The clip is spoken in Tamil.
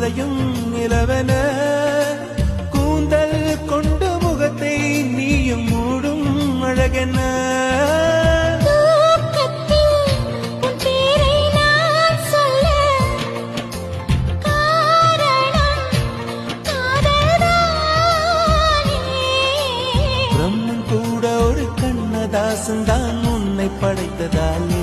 மறையும் நிலவென கூந்தல் கொண்டு முகத்தை நீயும் மூடும் அழகென பிரம்மன் கூட ஒரு கண்ணதாசன் தான் உன்னை படைத்ததாலே